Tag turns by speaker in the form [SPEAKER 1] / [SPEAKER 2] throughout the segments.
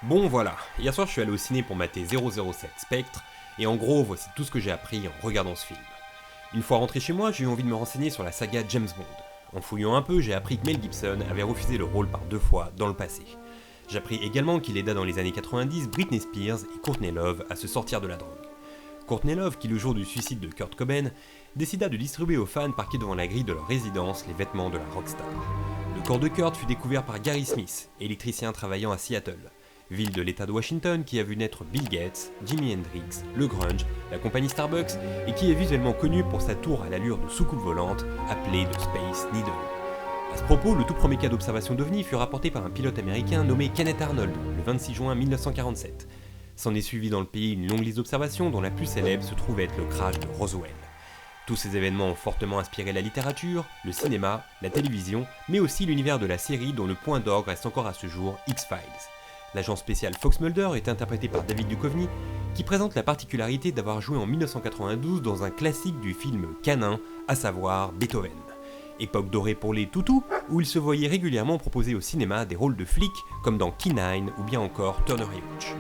[SPEAKER 1] Bon voilà, hier soir je suis allé au ciné pour mater 007 Spectre, et en gros voici tout ce que j'ai appris en regardant ce film. Une fois rentré chez moi, j'ai eu envie de me renseigner sur la saga James Bond. En fouillant un peu, j'ai appris que Mel Gibson avait refusé le rôle par 2 fois dans le passé. J'ai appris également qu'il aida dans les années 90 Britney Spears et Courtney Love à se sortir de la drogue. Courtney Love, qui le jour du suicide de Kurt Cobain, décida de distribuer aux fans parqués devant la grille de leur résidence les vêtements de la rockstar. Le corps de Kurt fut découvert par Gary Smith, électricien travaillant à Seattle, ville de l'État de Washington qui a vu naître Bill Gates, Jimi Hendrix, le grunge, la compagnie Starbucks et qui est visuellement connue pour sa tour à l'allure de soucoupe volante appelée The Space Needle. À ce propos, le tout premier cas d'observation d'OVNI fut rapporté par un pilote américain nommé Kenneth Arnold le 26 juin 1947. S'en est suivi dans le pays une longue liste d'observations dont la plus célèbre se trouve être le crash de Roswell. Tous ces événements ont fortement inspiré la littérature, le cinéma, la télévision, mais aussi l'univers de la série dont le point d'orgue reste encore à ce jour X-Files. L'agent spécial Fox Mulder est interprété par David Duchovny, qui présente la particularité d'avoir joué en 1992 dans un classique du film canin, à savoir Beethoven. Époque dorée pour les toutous, où il se voyait régulièrement proposer au cinéma des rôles de flics comme dans Key-9 ou bien encore Turner & Hooch.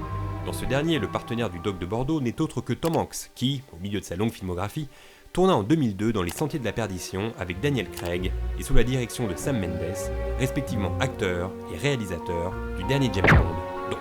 [SPEAKER 1] Dans ce dernier, le partenaire du Doc de Bordeaux n'est autre que Tom Hanks, qui, au milieu de sa longue filmographie, tourna en 2002 dans Les Sentiers de la Perdition avec Daniel Craig et sous la direction de Sam Mendes, respectivement acteur et réalisateur du dernier James Bond, donc.